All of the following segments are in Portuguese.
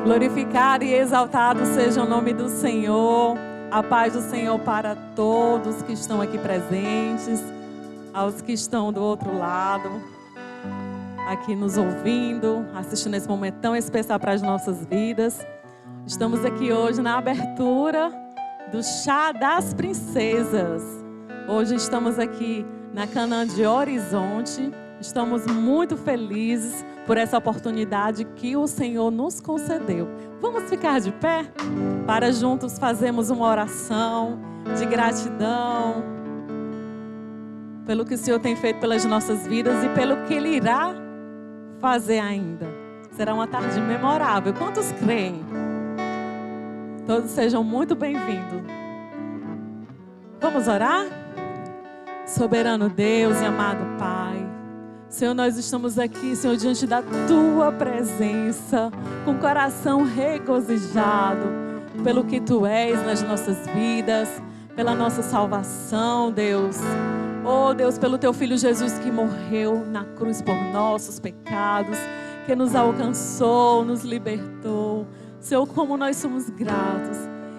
Glorificado e exaltado seja o nome do Senhor. A paz do Senhor para todos que estão aqui presentes, aos que estão do outro lado, aqui nos ouvindo, assistindo esse momento tão especial para as nossas vidas. Estamos aqui hoje na abertura do Chá das Princesas. Hoje estamos aqui na Canaã de Horizonte. Estamos muito felizes por essa oportunidade que o Senhor nos concedeu. Vamos ficar de pé para juntos fazermos uma oração de gratidão pelo que o Senhor tem feito pelas nossas vidas e pelo que Ele irá fazer ainda. Será uma tarde memorável. Quantos creem? Todos sejam muito bem-vindos. Vamos orar? Soberano Deus e amado Pai, Senhor, nós estamos aqui, Senhor, diante da Tua presença, com o coração regozijado pelo que Tu és nas nossas vidas, pela nossa salvação, Deus. Oh, Deus, pelo Teu Filho Jesus que morreu na cruz por nossos pecados, que nos alcançou, nos libertou. Senhor, como nós somos gratos.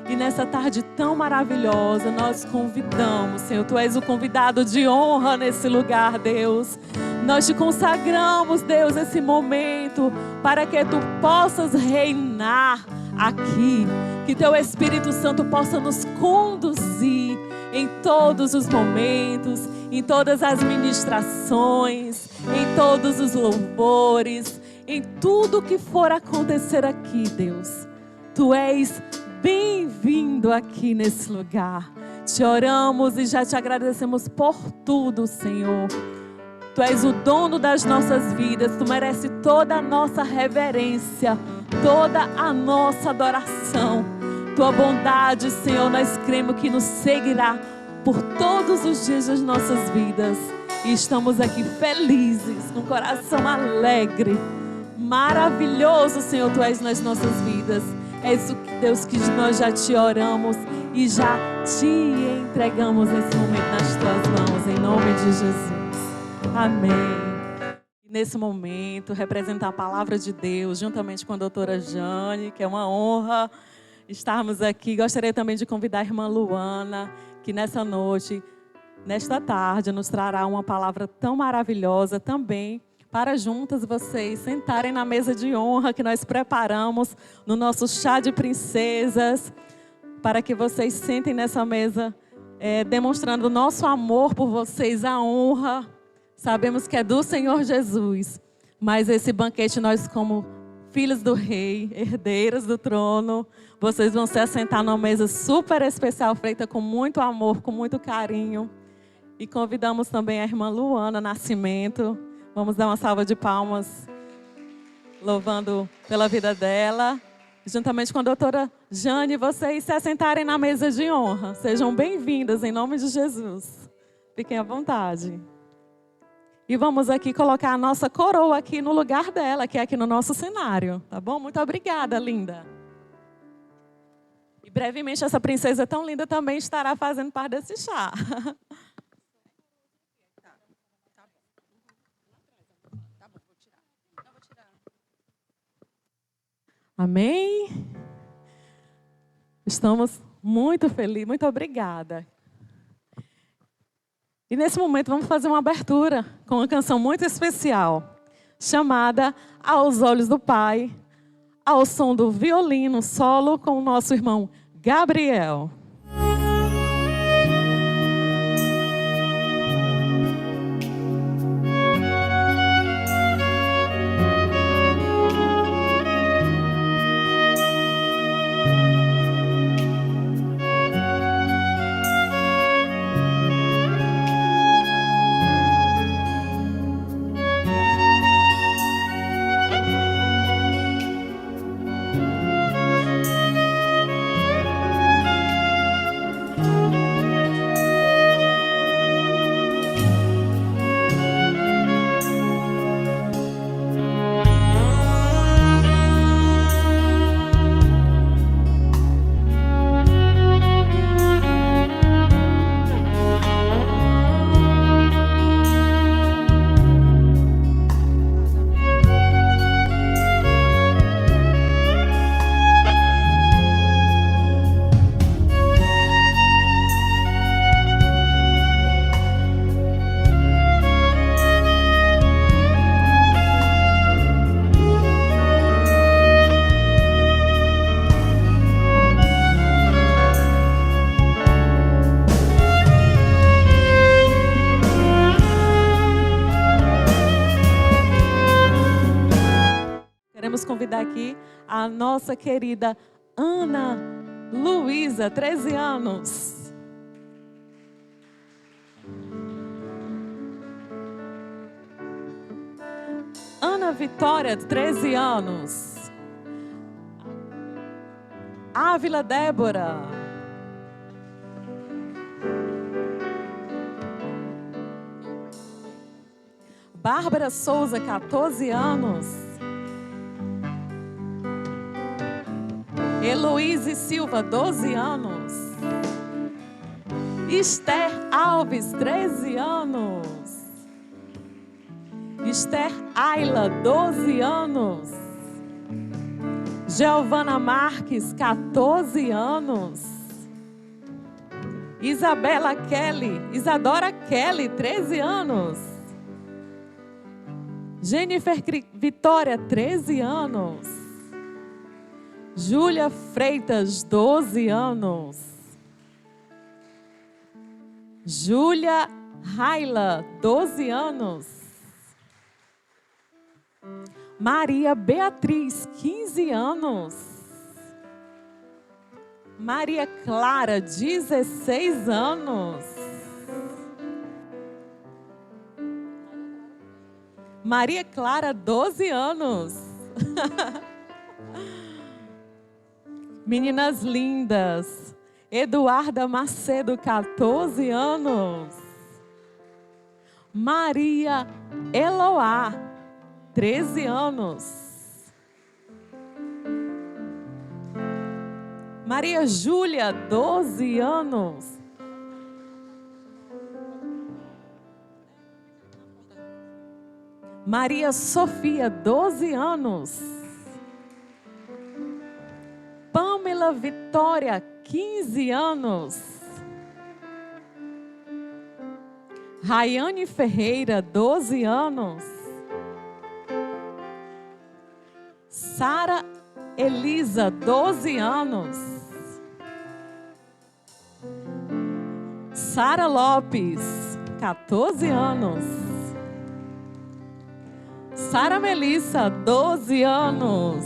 E nessa tarde tão maravilhosa, nós convidamos, Senhor, Tu és o convidado de honra nesse lugar, Deus. Nós Te consagramos, Deus, esse momento, para que Tu possas reinar aqui. Que Teu Espírito Santo possa nos conduzir em todos os momentos, em todas as ministrações, em todos os louvores, em tudo que for acontecer aqui, Deus. Tu és bem-vindo aqui nesse lugar. Te oramos e já Te agradecemos por tudo, Senhor. Tu és o dono das nossas vidas. Tu mereces toda a nossa reverência, toda a nossa adoração. Tua bondade, Senhor, nós cremos que nos seguirá por todos os dias das nossas vidas. E estamos aqui felizes, com o coração alegre. Maravilhoso, Senhor, Tu és nas nossas vidas. És o Deus que nós já Te oramos e já Te entregamos nesse momento nas Tuas mãos, em nome de Jesus. Amém. E nesse momento, representar a palavra de Deus, juntamente com a doutora Jane, que é uma honra estarmos aqui. Gostaria também de convidar a irmã Luana, que nessa noite, nesta tarde, nos trará uma palavra tão maravilhosa também, para juntas vocês sentarem na mesa de honra que nós preparamos no nosso chá de princesas, para que vocês sentem nessa mesa, demonstrando o nosso amor por vocês, a honra. Sabemos que é do Senhor Jesus, mas esse banquete nós, como filhos do Rei, herdeiros do trono, vocês vão se assentar numa mesa super especial, feita com muito amor, com muito carinho. E convidamos também a irmã Luana Nascimento. Vamos dar uma salva de palmas, louvando pela vida dela. Juntamente com a doutora Jane, vocês se assentarem na mesa de honra. Sejam bem-vindas, em nome de Jesus. Fiquem à vontade. E vamos aqui colocar a nossa coroa aqui no lugar dela, que é aqui no nosso cenário. Tá bom? Muito obrigada, linda. E brevemente essa princesa tão linda também estará fazendo parte desse chá. Amém? Estamos muito felizes, muito obrigada. E nesse momento vamos fazer uma abertura com uma canção muito especial, chamada Aos Olhos do Pai, ao som do violino solo com o nosso irmão Gabriel. convidar aqui a nossa querida Ana Luísa, 13 anos. Ana Vitória, 13 anos. Ávila Débora. Bárbara Souza, 14 anos. Heloíse Silva, 12 anos. Esther Alves, 13 anos. Esther Ayla, 12 anos. Giovana Marques, 14 anos. Isadora Kelly, 13 anos. Jennifer Vitória, 13 anos. Júlia Freitas, 12 anos. Júlia Raila, 12 anos. Maria Beatriz, 15 anos. Maria Clara, 16 anos. Maria Clara, 12 anos. Meninas lindas. Eduarda Macedo, 14 anos. Maria Eloá, 13 anos. Maria Júlia, 12 anos. Maria Sofia, 12 anos. Pamela Vitória, 15 anos. Rayane Ferreira, 12 anos. Sara Elisa, 12 anos. Sara Lopes, 14 anos. Sara Melissa, 12 anos.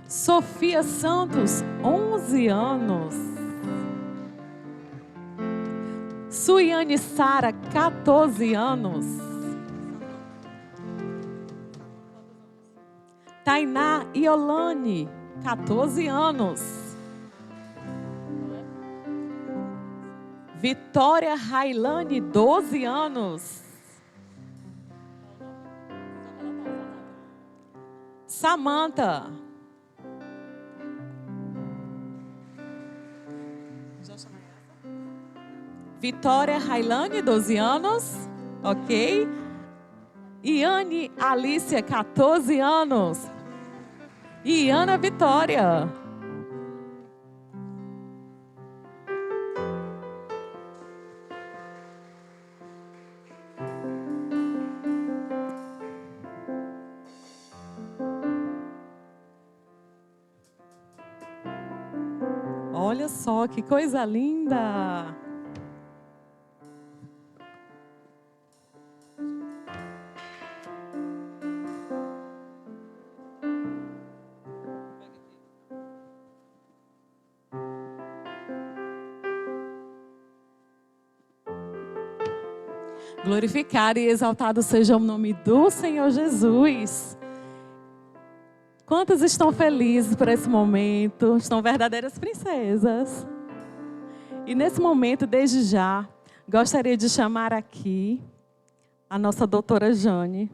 Sofia Santos, 11 anos. Suiane Sara, 14 anos. Tainá Iolane, 14 anos. Vitória Railane, 12 anos. Samanta. Vitória Railane, 12 anos. Ok. Iane Alícia, 14 anos. E Ana Vitória. Olha só que coisa linda. Glorificado e exaltado seja o nome do Senhor Jesus. Quantas estão felizes por esse momento? Estão verdadeiras princesas. E nesse momento, desde já, gostaria de chamar aqui a nossa doutora Jane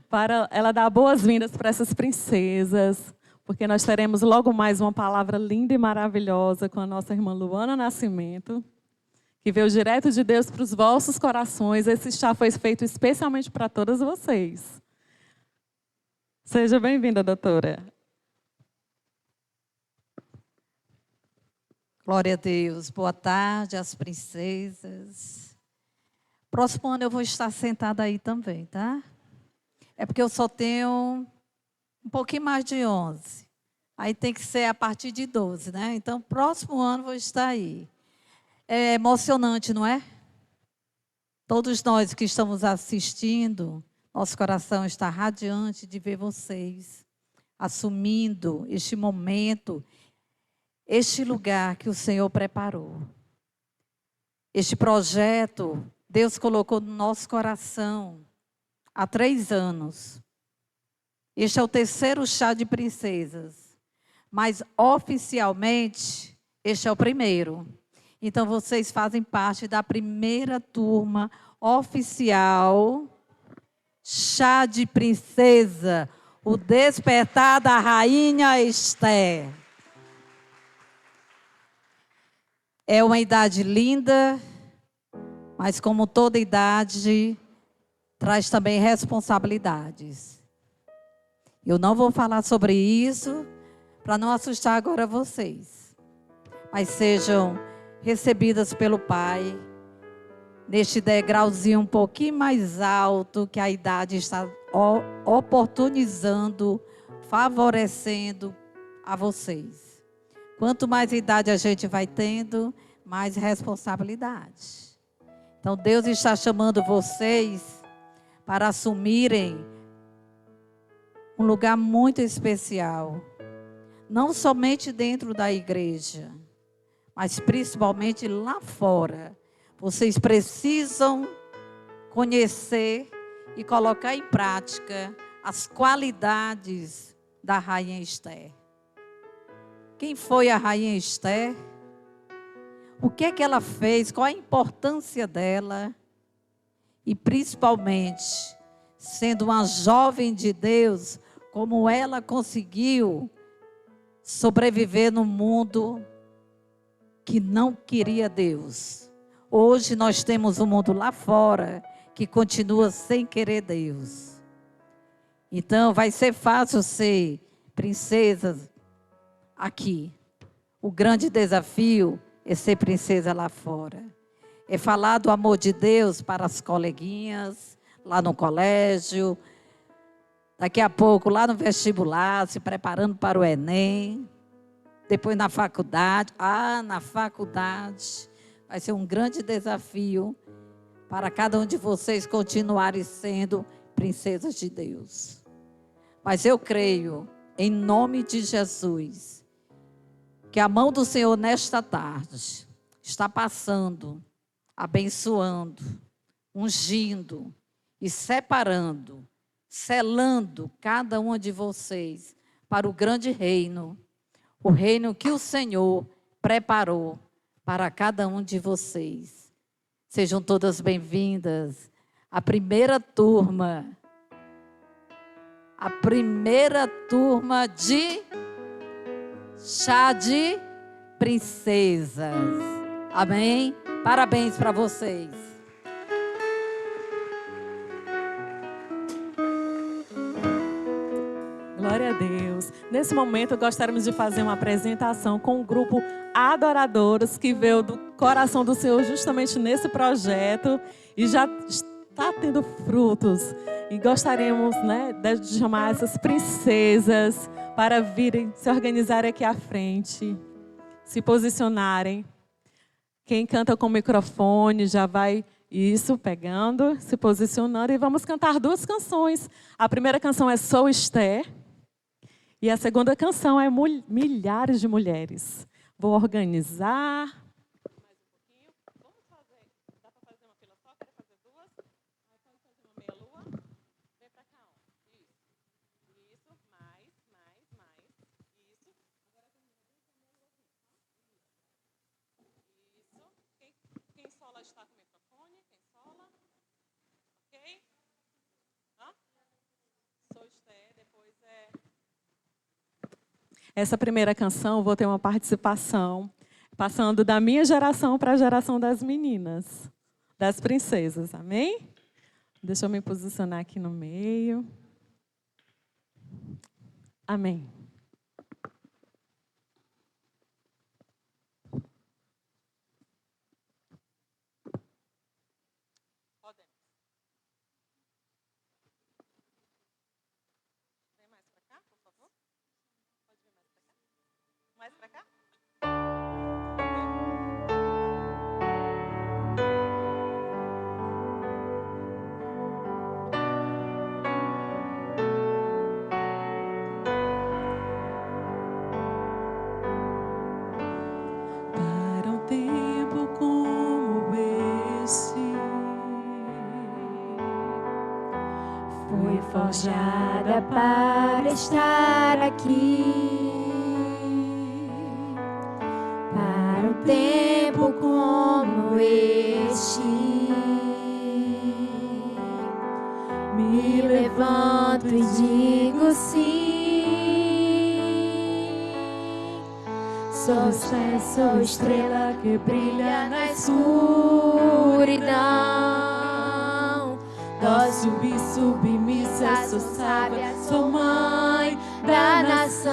para ela dar boas-vindas para essas princesas, porque nós teremos logo mais uma palavra linda e maravilhosa com a nossa irmã Luana Nascimento, que veio direto de Deus para os vossos corações. Esse chá foi feito especialmente para todas vocês. Seja bem-vinda, doutora. Glória a Deus. Boa tarde às princesas. Próximo ano eu vou estar sentada aí também, tá? É porque eu só tenho um pouquinho mais de 11. Aí tem que ser a partir de 12, né? Então, próximo ano vou estar aí. É emocionante, não é? Todos nós que estamos assistindo, Nosso coração está radiante de ver vocês assumindo este momento, este lugar que o Senhor preparou. Este projeto, Deus colocou no nosso coração há 3 anos. Este é o 3º chá de princesas. Mas oficialmente, este é o 1º. Então vocês fazem parte da 1ª turma oficial Chá de Princesa, o despertar da Rainha Esther. É uma idade linda, mas como toda idade, traz também responsabilidades. Eu não vou falar sobre isso, para não assustar agora vocês. Mas sejam recebidas pelo Pai, neste degrauzinho um pouquinho mais alto, que a idade está oportunizando, favorecendo a vocês. Quanto mais idade a gente vai tendo, mais responsabilidade. Então Deus está chamando vocês para assumirem um lugar muito especial. Não somente dentro da igreja, mas principalmente lá fora. Vocês precisam conhecer e colocar em prática as qualidades da Rainha Esther. Quem foi a Rainha Esther? O que é que ela fez? Qual a importância dela? E principalmente, sendo uma jovem de Deus, como ela conseguiu sobreviver no mundo que não queria Deus. Hoje nós temos um mundo lá fora que continua sem querer Deus. Então vai ser fácil ser princesa aqui. O grande desafio é ser princesa lá fora. É falar do amor de Deus para as coleguinhas, lá no colégio, daqui a pouco lá no vestibular, se preparando para o Enem, depois na faculdade. Na faculdade vai ser um grande desafio para cada um de vocês continuarem sendo princesas de Deus. Mas eu creio, em nome de Jesus, que a mão do Senhor nesta tarde está passando, abençoando, ungindo e separando, selando cada uma de vocês para o grande reino, o reino que o Senhor preparou para cada um de vocês. Sejam todas bem-vindas à 1ª turma. A 1ª turma de Chá de Princesas. Amém? Parabéns para vocês. Glória a Deus. Nesse momento, gostaríamos de fazer uma apresentação com o grupo Adoradores, que veio do coração do Senhor justamente nesse projeto e já está tendo frutos. E gostaríamos, de chamar essas princesas para virem se organizarem aqui à frente, se posicionarem. Quem canta com o microfone já vai pegando, se posicionando, e vamos cantar 2 canções. A primeira canção é Sou Esther. E a segunda canção é Milhares de Mulheres. Vou organizar. Mais um pouquinho. Vamos fazer. Dá para fazer uma fila só? Quer fazer 2? Aí pode fazer uma meia lua. Vem para cá. Isso. Isso. Mais. Isso. Agora isso. Quem sola está com o microfone? Quem sola? Ok? Sou Esther. Depois é... Essa primeira canção, vou ter uma participação, passando da minha geração para a geração das meninas, das princesas, amém? Deixa eu me posicionar aqui no meio. Amém. Podemos. Vem mais para cá, por favor. Pode vir mais para cá? Mais para cá? forjada para estar aqui, para um tempo como este. Me levanto e digo sim. Sou fé, sou estrela que brilha na escuridão. Dócil e submissa, sou sábia, sou mãe da nação.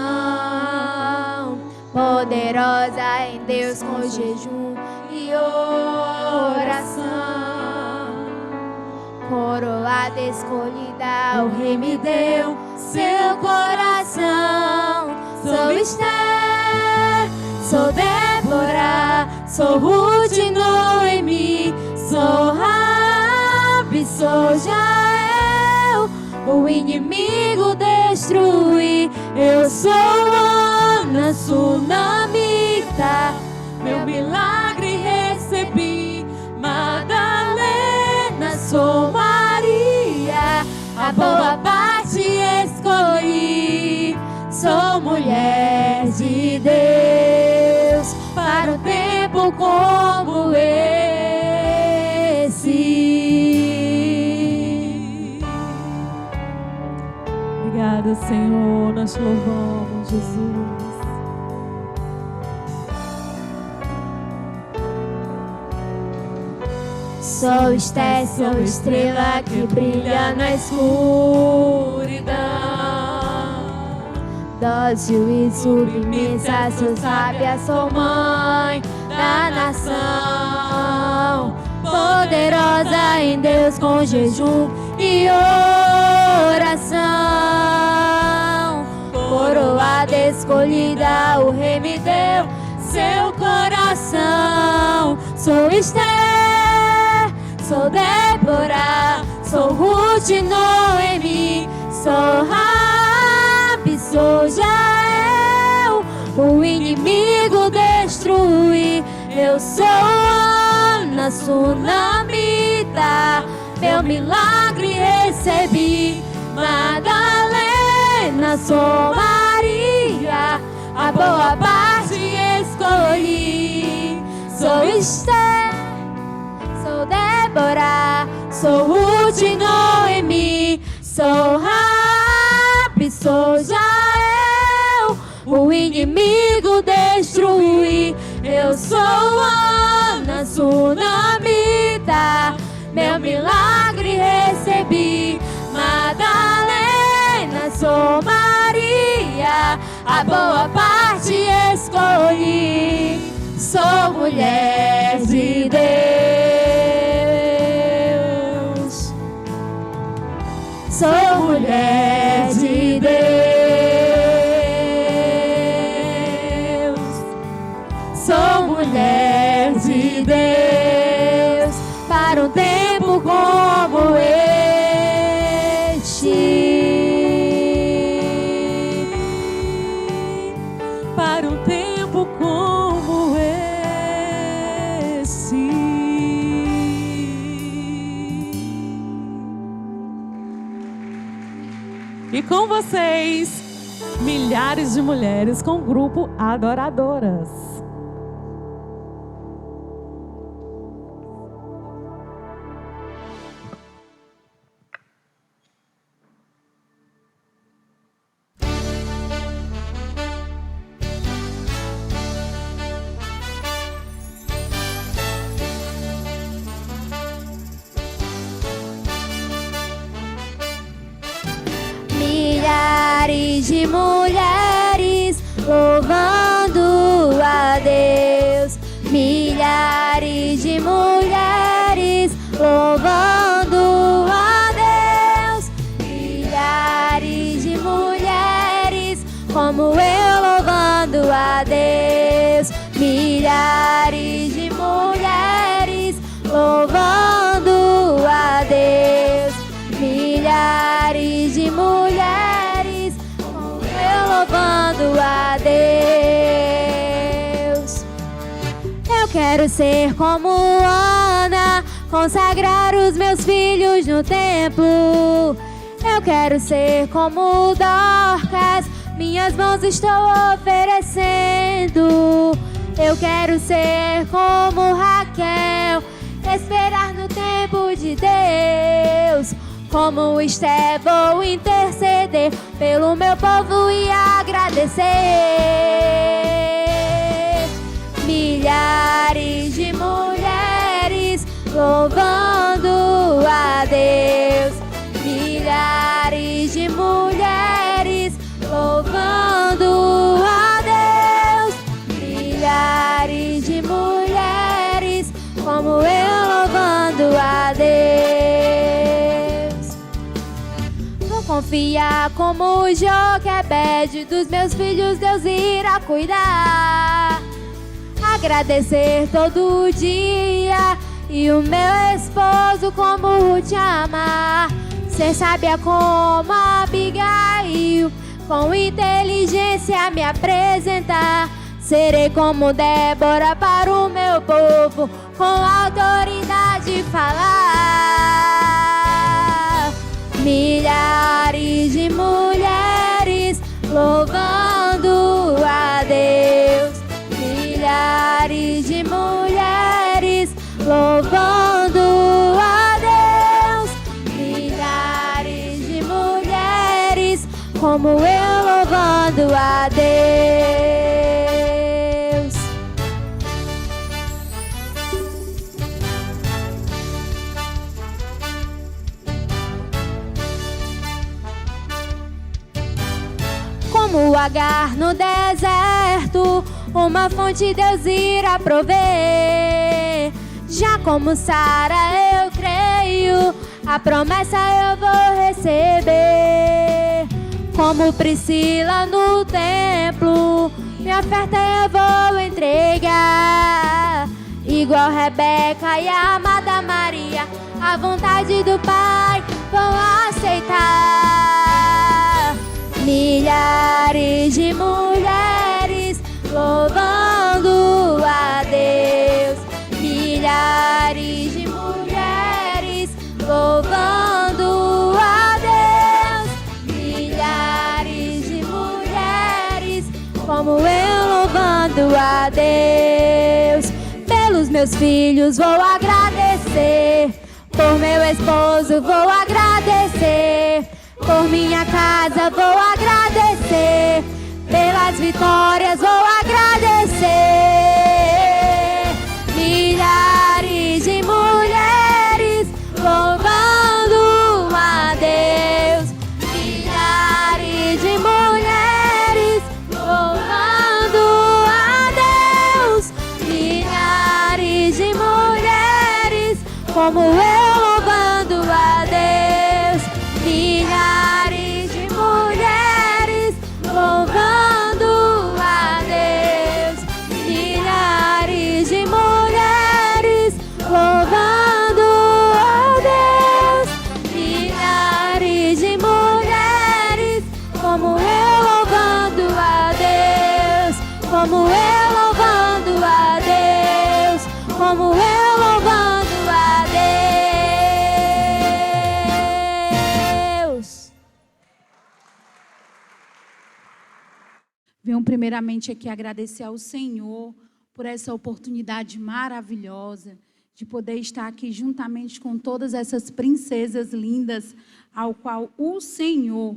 Poderosa em Deus com jejum e oração. Coroada escolhida, o Rei me deu seu coração. Sou Esther, sou Débora, sou Ruth e Noemi, sou Rabi, sou Jael. O inimigo destruí, eu sou Ana Sunamita. Meu milagre recebi, Madalena, sou Maria. A boa parte escolhi, sou mulher de Deus para um tempo como esse. Obrigada, Senhor, nós te louvamos, Jesus. Sou Esther, sou estrela que brilha na escuridão. Dócil e submissa, sou sábia, sou mãe da nação. Poderosa em Deus com jejum e oração. Coroada escolhida, o Rei me deu seu coração. Sou Esther, sou Débora, sou Ruth e Noemi, sou Rabi, sou Jael. O inimigo destruí, eu sou Ana Sunamita. Meu milagre recebi, Madalena, sou Maria. A boa parte escolhi, sou Esther, sou Débora, sou Ruth e Noemi, sou Rabi, sou Jael. O inimigo destruí, eu sou Ana Sunamita. Meu milagre recebi, Madalena, sou Maria. A boa parte escolhi, sou mulher de Deus. Sou mulher de Deus. Sou mulher de Deus para um tempo como este. Para um tempo como esse. E com vocês, milhares de mulheres com o grupo Adoradoras. Milhares de mulheres louvando a Deus. Milhares de mulheres louvando a Deus. Milhares de mulheres como eu louvando a Deus. Milhares de mulheres louvando a Deus. Milhares de mulheres como eu louvando a Deus. Eu quero ser como Ana, consagrar os meus filhos no templo. Eu Eu quero ser como Dorcas, minhas mãos estou oferecendo. Eu quero ser como Raquel, esperar no tempo de Deus. Como Esté, vou interceder pelo meu povo e agradecer. Milhares de mulheres louvando a Deus. Milhares de mulheres louvando a Deus. Milhares de mulheres como eu louvando a Deus. Vou confiar como Joquebede, dos meus filhos Deus irá cuidar. Agradecer todo dia e o meu esposo como te amar. Ser sábia como Abigail, com inteligência me apresentar. Serei como Débora para o meu povo, com autoridade falar. Milhares de mulheres louvando a Deus. Milhares de mulheres louvando a Deus. Milhares de mulheres como eu louvando a Deus. Como Agar no deserto, uma fonte Deus irá prover. Já como Sara eu creio, a promessa eu vou receber. Como Priscila no templo, minha oferta eu vou entregar. Igual Rebeca e a amada Maria, a vontade do Pai vou aceitar. Milhares de mulheres louvando a Deus. Milhares de mulheres louvando a Deus. Milhares de mulheres como eu louvando a Deus. Pelos meus filhos vou agradecer, por meu esposo vou agradecer, por minha casa vou agradecer, pelas vitórias vou agradecer. Milhares de mulheres louvando a Deus. Milhares de mulheres louvando a Deus. Milhares de mulheres como eu louvando a Deus. Milhares de mulheres louvando a Deus. Milhares de mulheres louvando a Deus. Milhares de mulheres como eu louvando a Deus. Como eu louvando a Deus. Como eu louvando a Deus. Venho primeiramente aqui agradecer ao Senhor por essa oportunidade maravilhosa de poder estar aqui juntamente com todas essas princesas lindas, ao qual o Senhor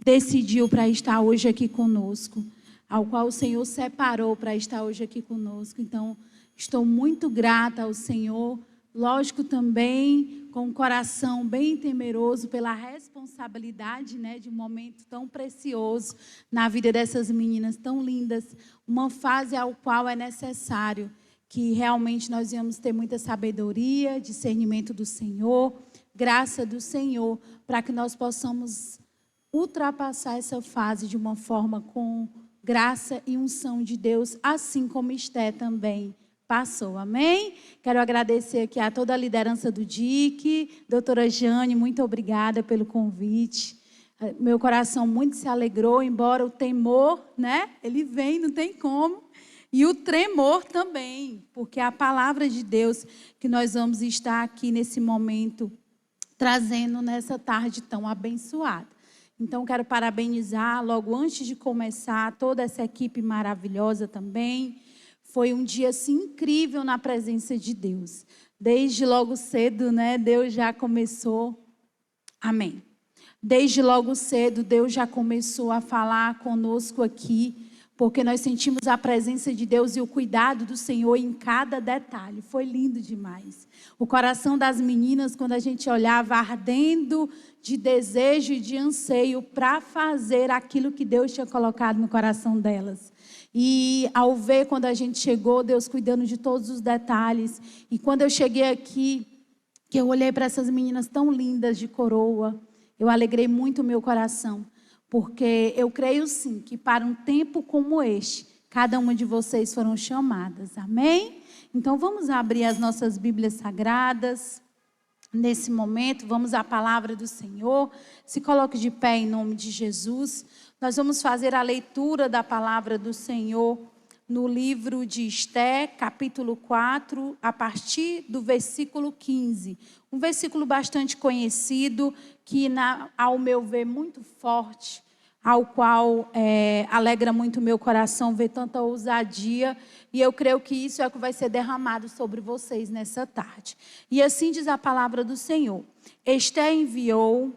decidiu para estar hoje aqui conosco, ao qual o Senhor separou para estar hoje aqui conosco. Então, estou muito grata ao Senhor, lógico também com um coração bem temeroso pela responsabilidade, né, de um momento tão precioso na vida dessas meninas tão lindas, uma fase ao qual é necessário que realmente nós venhamos ter muita sabedoria, discernimento do Senhor, graça do Senhor, para que nós possamos ultrapassar essa fase de uma forma com graça e unção de Deus, assim como Esté também passou, amém? Quero agradecer aqui a toda a liderança do DIC, doutora Jane, muito obrigada pelo convite. Meu coração muito se alegrou, embora o temor, né? Ele vem, não tem como. E o tremor também, porque a palavra de Deus que nós vamos estar aqui nesse momento trazendo nessa tarde tão abençoada. Então, quero parabenizar, logo antes de começar, toda essa equipe maravilhosa também. Foi um dia assim, incrível na presença de Deus. Desde logo cedo, né, Deus já começou. Amém. Desde logo cedo, Deus já começou a falar conosco aqui, porque nós sentimos a presença de Deus e o cuidado do Senhor em cada detalhe. Foi lindo demais. O coração das meninas, quando a gente olhava, ardendo de desejo e de anseio para fazer aquilo que Deus tinha colocado no coração delas. E ao ver, quando a gente chegou, Deus cuidando de todos os detalhes. E quando eu cheguei aqui, que eu olhei para essas meninas tão lindas de coroa, eu alegrei muito o meu coração, porque eu creio sim que para um tempo como este, cada uma de vocês foram chamadas, amém? Então vamos abrir as nossas Bíblias Sagradas, nesse momento, vamos à palavra do Senhor, se coloque de pé em nome de Jesus, nós vamos fazer a leitura da palavra do Senhor, no livro de Esté, capítulo 4, a partir do versículo 15. Um versículo bastante conhecido, que, ao meu ver, muito forte, ao qual alegra muito o meu coração ver tanta ousadia. E eu creio que isso é o que vai ser derramado sobre vocês nessa tarde. E assim diz a palavra do Senhor. Esté enviou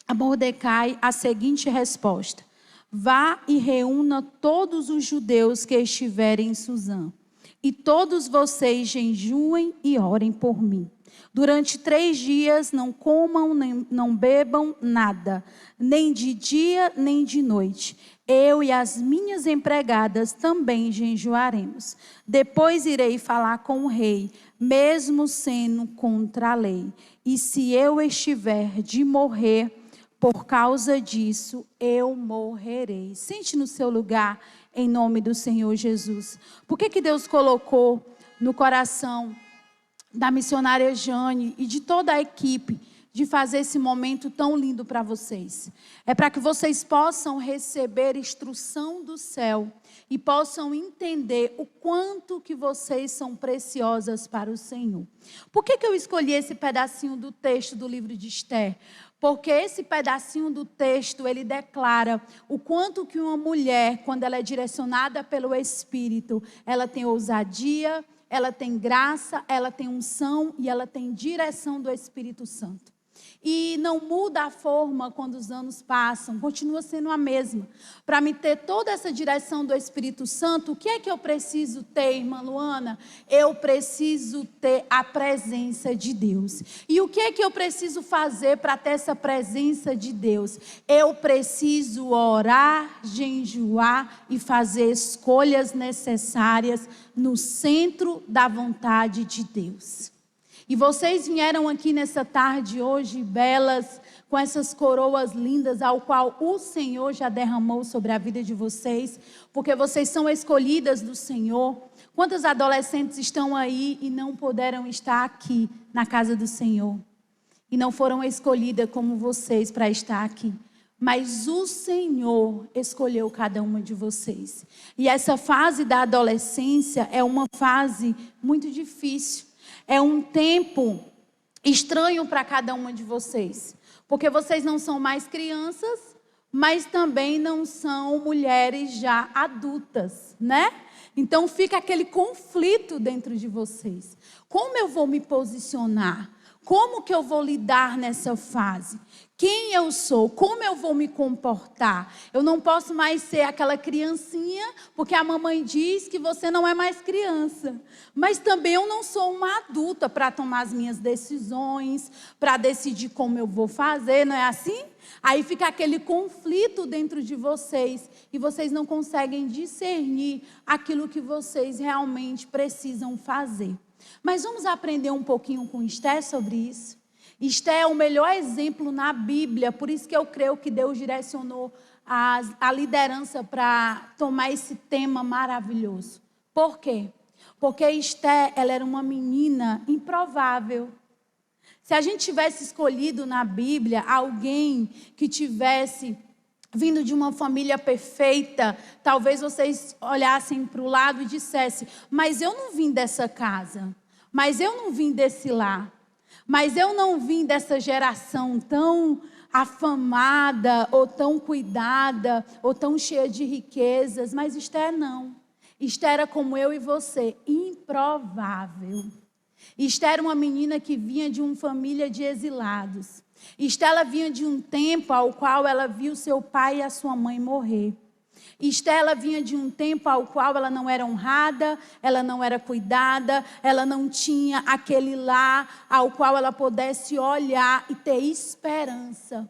a Mordecai a seguinte resposta: vá e reúna todos os judeus que estiverem em Suzã, e todos vocês jejuem e orem por mim. Durante 3 dias não comam, nem não bebam nada, nem de dia, nem de noite. Eu e as minhas empregadas também jejuaremos. Depois irei falar com o rei, mesmo sendo contra a lei. E se eu estiver de morrer, por causa disso, eu morrerei. Sente no seu lugar, em nome do Senhor Jesus. Por que Deus colocou no coração da missionária Jane e de toda a equipe de fazer esse momento tão lindo para vocês? É para que vocês possam receber instrução do céu e possam entender o quanto que vocês são preciosas para o Senhor. Por que eu escolhi esse pedacinho do texto do livro de Esté? Porque esse pedacinho do texto, ele declara o quanto que uma mulher, quando ela é direcionada pelo Espírito, ela tem ousadia, ela tem graça, ela tem unção e ela tem direção do Espírito Santo. E não muda a forma quando os anos passam, continua sendo a mesma. Para me ter toda essa direção do Espírito Santo, o que é que eu preciso ter, irmã Luana? Eu preciso ter a presença de Deus. E o que é que eu preciso fazer para ter essa presença de Deus? Eu preciso orar, jejuar e fazer escolhas necessárias no centro da vontade de Deus. E vocês vieram aqui nessa tarde hoje, belas, com essas coroas lindas, ao qual o Senhor já derramou sobre a vida de vocês, porque vocês são escolhidas do Senhor. Quantas adolescentes estão aí e não puderam estar aqui na casa do Senhor? E não foram escolhidas como vocês para estar aqui. Mas o Senhor escolheu cada uma de vocês. E essa fase da adolescência é uma fase muito difícil. É um tempo estranho para cada uma de vocês, porque vocês não são mais crianças, mas também não são mulheres já adultas, né? Então fica aquele conflito dentro de vocês. Como eu vou me posicionar? Como que eu vou lidar nessa fase? Quem eu sou? Como eu vou me comportar? Eu não posso mais ser aquela criancinha, porque a mamãe diz que você não é mais criança. Mas também eu não sou uma adulta para tomar as minhas decisões, para decidir como eu vou fazer, não é assim? Aí fica aquele conflito dentro de vocês e vocês não conseguem discernir aquilo que vocês realmente precisam fazer. Mas vamos aprender um pouquinho com Esté sobre isso. Esté é o melhor exemplo na Bíblia, por isso que eu creio que Deus direcionou a liderança para tomar esse tema maravilhoso. Por quê? Porque Esté, ela era uma menina improvável. Se a gente tivesse escolhido na Bíblia alguém que tivesse vindo de uma família perfeita, talvez vocês olhassem para o lado e dissessem: mas eu não vim dessa casa, mas eu não vim desse lar. Mas eu não vim dessa geração tão afamada, ou tão cuidada, ou tão cheia de riquezas. Mas Esther não. Esther era como eu e você, improvável. Esther era uma menina que vinha de uma família de exilados. Esther, ela vinha de um tempo ao qual ela viu seu pai e a sua mãe morrer. Esther, ela vinha de um tempo ao qual ela não era honrada, ela não era cuidada, ela não tinha aquele lar ao qual ela pudesse olhar e ter esperança.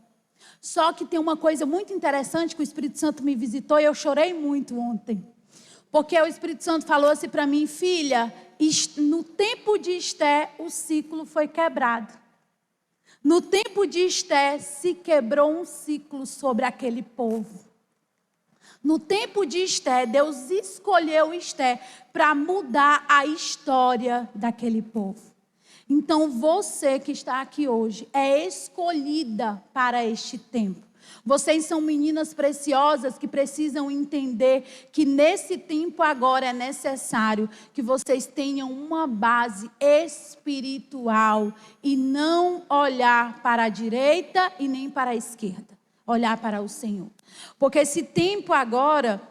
Só que tem uma coisa muito interessante que o Espírito Santo me visitou e eu chorei muito ontem. Porque o Espírito Santo falou assim para mim: filha, no tempo de Esther o ciclo foi quebrado. No tempo de Esther se quebrou um ciclo sobre aquele povo. No tempo de Esther, Deus escolheu Esther para mudar a história daquele povo. Então você que está aqui hoje é escolhida para este tempo. Vocês são meninas preciosas que precisam entender que nesse tempo agora é necessário que vocês tenham uma base espiritual e não olhar para a direita e nem para a esquerda. Olhar para o Senhor. Porque esse tempo agora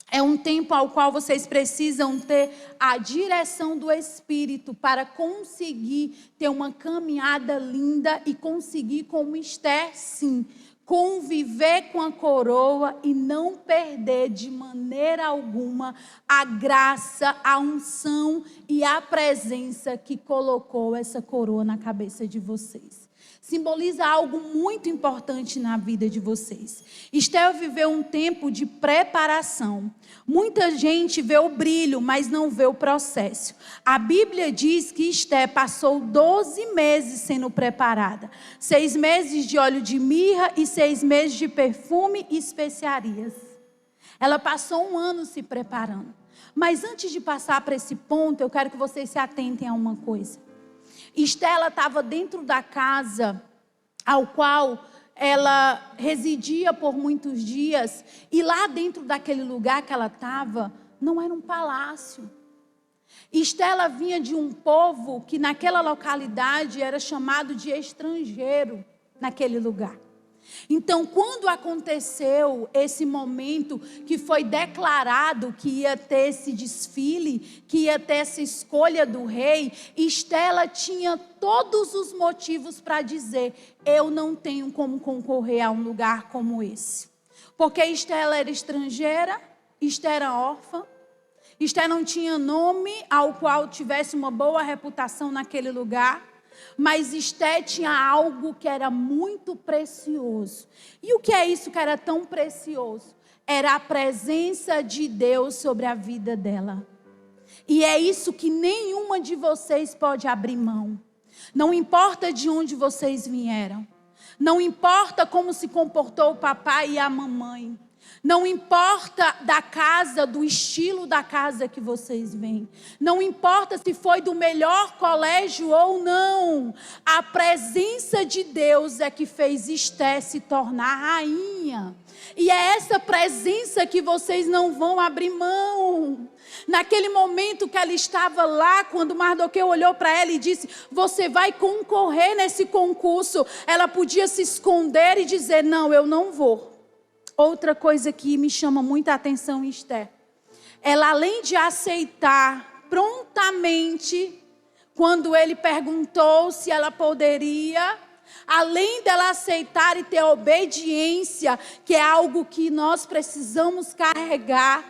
é um tempo ao qual vocês precisam ter a direção do Espírito para conseguir ter uma caminhada linda e conseguir, como Esther, sim, conviver com a coroa e não perder de maneira alguma a graça, a unção e a presença que colocou essa coroa na cabeça de vocês. Simboliza algo muito importante na vida de vocês. Esther viveu um tempo de preparação. Muita gente vê o brilho, mas não vê o processo. A Bíblia diz que Esther passou 12 meses sendo preparada. 6 meses de óleo de mirra e 6 meses de perfume e especiarias. Ela passou 1 ano se preparando. Mas antes de passar para esse ponto, eu quero que vocês se atentem a uma coisa. Esther estava dentro da casa ao qual ela residia por muitos dias. E lá dentro daquele lugar que ela estava, não era um palácio. Esther, ela vinha de um povo que naquela localidade era chamado de estrangeiro naquele lugar. Então, quando aconteceu esse momento que foi declarado que ia ter esse desfile, que ia ter essa escolha do rei, Esther tinha todos os motivos para dizer: eu não tenho como concorrer a um lugar como esse. Porque Esther era estrangeira, Esther era órfã, Esther não tinha nome ao qual tivesse uma boa reputação naquele lugar. Mas Esther tinha algo que era muito precioso. E o que é isso que era tão precioso? Era a presença de Deus sobre a vida dela. E é isso que nenhuma de vocês pode abrir mão. Não importa de onde vocês vieram. Não importa como se comportou o papai e a mamãe. Não importa da casa, do estilo da casa que vocês vêm. Não importa se foi do melhor colégio ou não. A presença de Deus é que fez Esther se tornar rainha. E é essa presença que vocês não vão abrir mão. Naquele momento que ela estava lá, quando Mardoqueu olhou para ela e disse: você vai concorrer nesse concurso. Ela podia se esconder e dizer: não, eu não vou. Outra coisa que me chama muita atenção em Esther, ela, além de aceitar prontamente, quando ele perguntou se ela poderia, além dela aceitar e ter obediência, que é algo que nós precisamos carregar,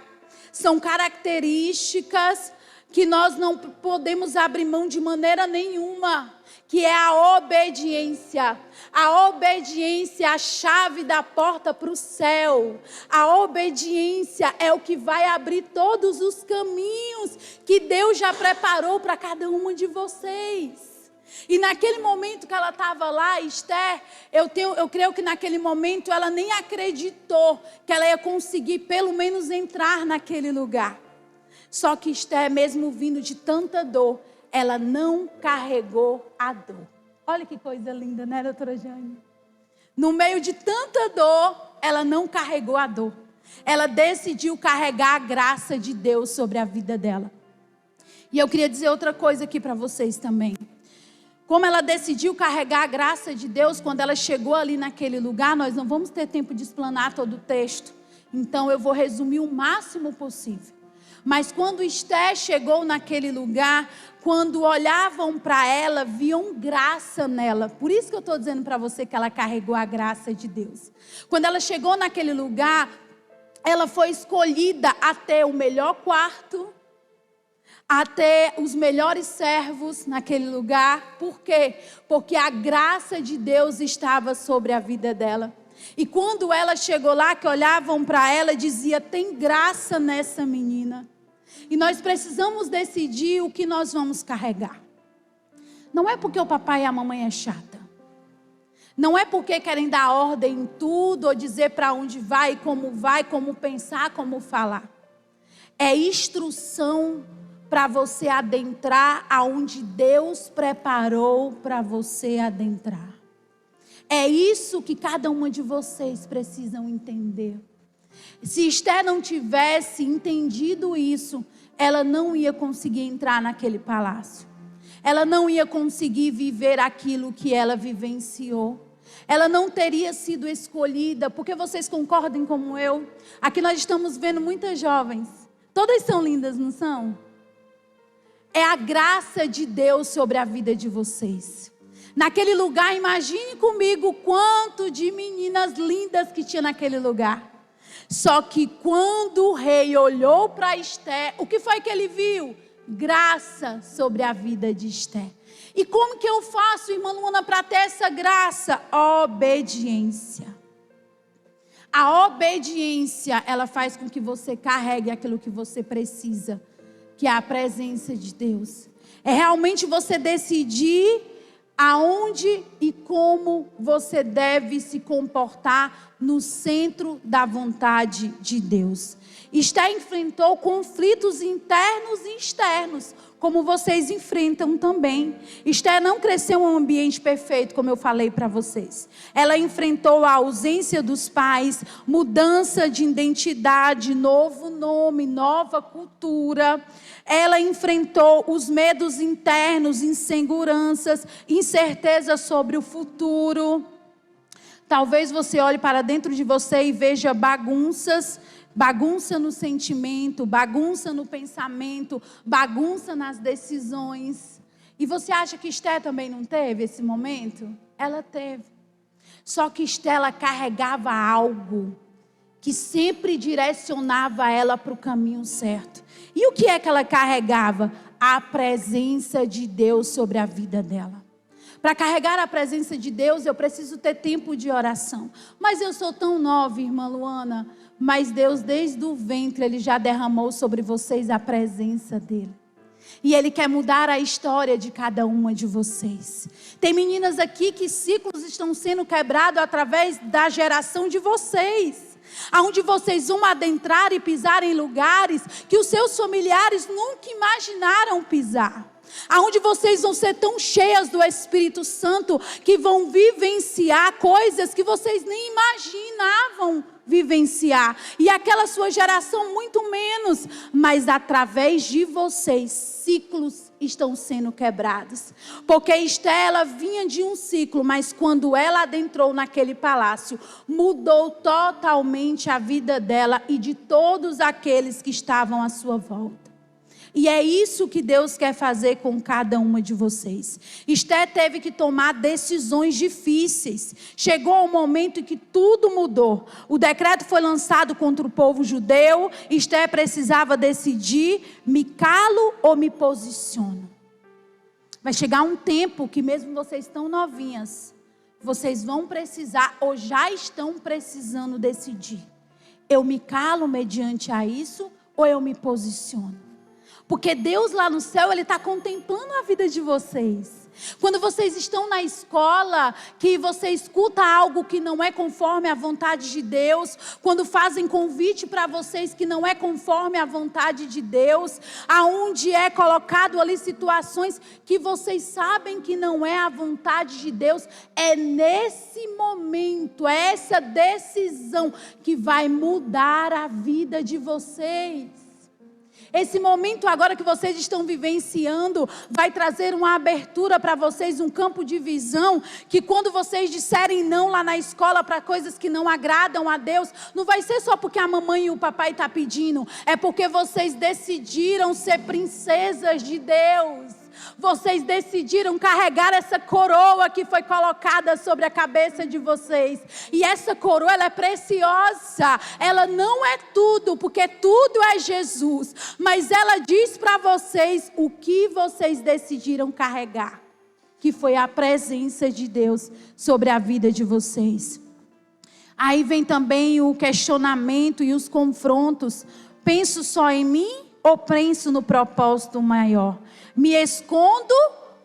são características que nós não podemos abrir mão de maneira nenhuma, que é a obediência. A obediência é a chave da porta para o céu. A obediência é o que vai abrir todos os caminhos que Deus já preparou para cada uma de vocês. E naquele momento que ela estava lá, Esther, eu creio que naquele momento ela nem acreditou que ela ia conseguir pelo menos entrar naquele lugar. Só que Esther, mesmo vindo de tanta dor, ela não carregou a dor. Olha que coisa linda, né, doutora Jane? No meio de tanta dor, ela não carregou a dor. Ela decidiu carregar a graça de Deus sobre a vida dela. E eu queria dizer outra coisa aqui para vocês também. como ela decidiu carregar a graça de Deus quando ela chegou ali naquele lugar. Nós não vamos ter tempo de explanar todo o texto, então eu vou resumir o máximo possível. Mas quando Esté chegou naquele lugar, quando olhavam para ela, viam graça nela. Por isso que eu estou dizendo para você que ela carregou a graça de Deus. Quando ela chegou naquele lugar, ela foi escolhida a ter o melhor quarto, a ter os melhores servos naquele lugar. Por quê? Porque a graça de Deus estava sobre a vida dela. E quando ela chegou lá, que olhavam para ela, dizia: tem graça nessa menina. E nós precisamos decidir o que nós vamos carregar. Não é porque o papai e a mamãe é chata. Não é porque querem dar ordem em tudo, ou dizer para onde vai, como pensar, como falar. É instrução para você adentrar aonde Deus preparou para você adentrar. É isso que cada uma de vocês precisam entender. Se Esté não tivesse entendido isso, ela não ia conseguir entrar naquele palácio. Ela não ia conseguir viver aquilo que ela vivenciou. Ela não teria sido escolhida, porque vocês concordem como eu? Aqui nós estamos vendo muitas jovens. Todas são lindas, não são? É a graça de Deus sobre a vida de vocês. Naquele lugar, imagine comigo quanto de meninas lindas que tinha naquele lugar. Só que quando o rei olhou para Esté, o que foi que ele viu? Graça sobre a vida de Esté. E como que eu faço, irmã Luana, para ter essa graça? Obediência. A obediência, ela faz com que você carregue aquilo que você precisa, que é a presença de Deus. É realmente você decidir aonde e como você deve se comportar no centro da vontade de Deus. Esté enfrentou conflitos internos e externos, como vocês enfrentam também. Esté não cresceu em um ambiente perfeito, como eu falei para vocês. Ela enfrentou a ausência dos pais, mudança de identidade, novo nome, nova cultura. Ela enfrentou os medos internos, inseguranças, incerteza sobre o futuro. Talvez você olhe para dentro de você e veja bagunças, bagunça no sentimento, bagunça no pensamento, bagunça nas decisões. E você acha que Esté também não teve esse momento? Ela teve. Só que Esté, ela carregava algo que sempre direcionava ela para o caminho certo. E o que é que ela carregava? A presença de Deus sobre a vida dela. Para carregar a presença de Deus, eu preciso ter tempo de oração. Mas eu sou tão nova, irmã Luana. Mas Deus, desde o ventre, Ele já derramou sobre vocês a presença dEle. E Ele quer mudar a história de cada uma de vocês. Tem meninas aqui que ciclos estão sendo quebrados através da geração de vocês. Aonde vocês vão adentrar e pisar em lugares que os seus familiares nunca imaginaram pisar. Aonde vocês vão ser tão cheias do Espírito Santo que vão vivenciar coisas que vocês nem imaginavam vivenciar. E aquela sua geração muito menos. Mas através de vocês, ciclos estão sendo quebrados. Porque Esté, ela vinha de um ciclo, mas quando ela adentrou naquele palácio, mudou totalmente a vida dela e de todos aqueles que estavam à sua volta. E é isso que Deus quer fazer com cada uma de vocês. Esté teve que tomar decisões difíceis. Chegou o momento em que tudo mudou. O decreto foi lançado contra o povo judeu. Esté precisava decidir: me calo ou me posiciono? Vai chegar um tempo que mesmo vocês tão novinhas, vocês vão precisar ou já estão precisando decidir. Eu me calo mediante a isso ou eu me posiciono? Porque Deus lá no céu, Ele está contemplando a vida de vocês. Quando vocês estão na escola, que você escuta algo que não é conforme a vontade de Deus, quando fazem convite para vocês que não é conforme a vontade de Deus, aonde é colocado ali situações que vocês sabem que não é a vontade de Deus, é nesse momento, é essa decisão que vai mudar a vida de vocês. Esse momento agora que vocês estão vivenciando vai trazer uma abertura para vocês, um campo de visão, que quando vocês disserem não lá na escola para coisas que não agradam a Deus, não vai ser só porque a mamãe e o papai estão pedindo, é porque vocês decidiram ser princesas de Deus. Vocês decidiram carregar essa coroa que foi colocada sobre a cabeça de vocês. E essa coroa, ela é preciosa. Ela não é tudo, porque tudo é Jesus. Mas ela diz para vocês o que vocês decidiram carregar, que foi a presença de Deus sobre a vida de vocês. Aí vem também o questionamento e os confrontos. Penso só em mim ou penso no propósito maior? Me escondo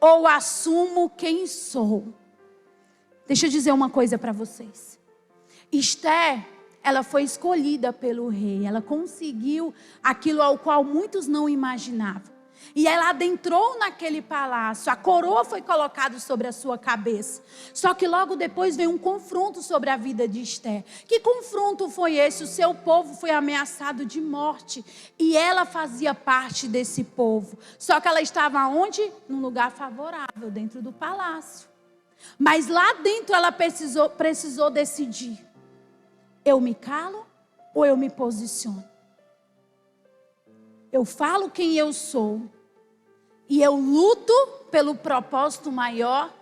ou assumo quem sou? Deixa eu dizer uma coisa para vocês. Esther, ela foi escolhida pelo rei. Ela conseguiu aquilo ao qual muitos não imaginavam. E ela adentrou naquele palácio. A coroa foi colocada sobre a sua cabeça. Só que logo depois veio um confronto sobre a vida de Esther. Que confronto foi esse? O seu povo foi ameaçado de morte. E ela fazia parte desse povo. Só que ela estava onde? Num lugar favorável, dentro do palácio. Mas lá dentro ela precisou decidir. Eu me calo ou eu me posiciono? Eu falo quem eu sou e eu luto pelo propósito maior,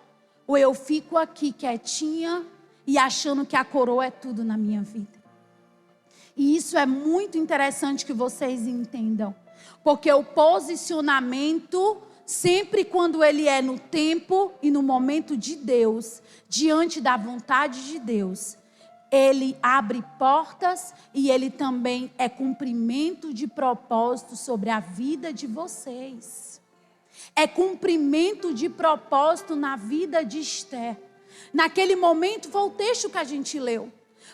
ou eu fico aqui quietinha e achando que a coroa é tudo na minha vida? E isso é muito interessante que vocês entendam, porque o posicionamento, sempre quando ele é no tempo e no momento de Deus, diante da vontade de Deus, ele abre portas e ele também é cumprimento de propósito sobre a vida de vocês. É cumprimento de propósito na vida de Esther. Naquele momento foi o texto que a gente leu.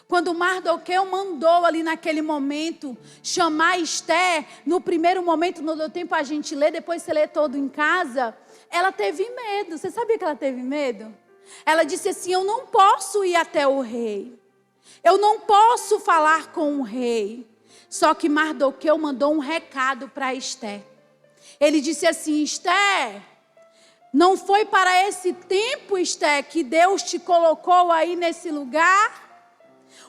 Quando Mardoqueu mandou ali naquele momento chamar Esther, no primeiro momento, não deu tempo a gente ler, depois você lê todo em casa, ela teve medo. Você sabia que ela teve medo? Ela disse assim: eu não posso ir até o rei. Eu não posso falar com o rei. Só que Mardoqueu mandou um recado para Esther. Ele disse assim: Esther, não foi para esse tempo, Esther, que Deus te colocou aí nesse lugar?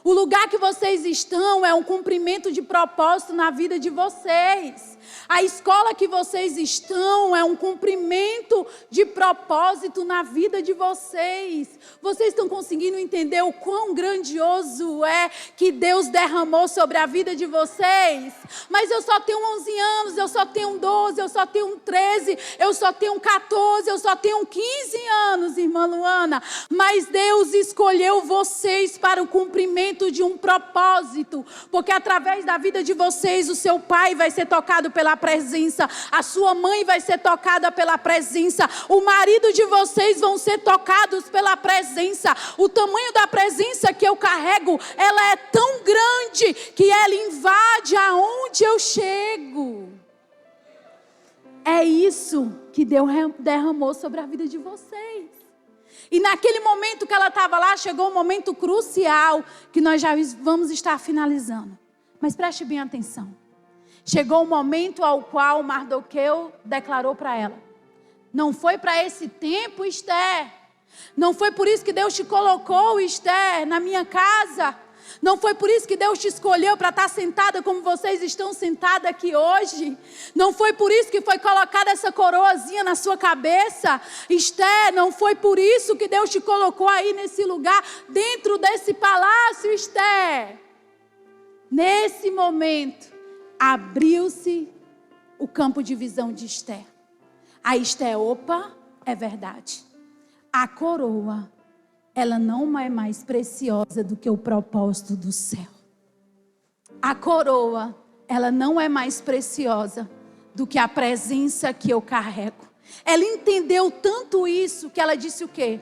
O lugar que vocês estão é um cumprimento de propósito na vida de vocês. A escola que vocês estão é um cumprimento de propósito na vida de vocês. Vocês estão conseguindo entender o quão grandioso é que Deus derramou sobre a vida de vocês? Mas eu só tenho 11 anos, eu só tenho 12, eu só tenho 13, eu só tenho 14, eu só tenho 15 anos, irmã Luana. Mas Deus escolheu vocês para o cumprimento de um propósito. Porque através da vida de vocês, o seu pai vai ser tocado pela presença, a sua mãe vai ser tocada pela presença, o marido de vocês vão ser tocados pela presença. O tamanho da presença que eu carrego, ela é tão grande que ela invade aonde eu chego. É isso que Deus derramou sobre a vida de vocês. E naquele momento que ela estava lá, chegou um momento crucial, que nós já vamos estar finalizando. Mas preste bem atenção. Chegou um momento ao qual Mardoqueu declarou para ela: não foi para esse tempo, Esther. Não foi por isso que Deus te colocou, Esther, na minha casa. Não foi por isso que Deus te escolheu para estar sentada como vocês estão sentadas aqui hoje. Não foi por isso que foi colocada essa coroazinha na sua cabeça. Esther, não foi por isso que Deus te colocou aí nesse lugar, dentro desse palácio, Esther. Nesse momento, abriu-se o campo de visão de Esther. A Esther, opa, é verdade. A coroa, ela não é mais preciosa do que o propósito do céu. A coroa, ela não é mais preciosa do que a presença que eu carrego. Ela entendeu tanto isso que ela disse o quê?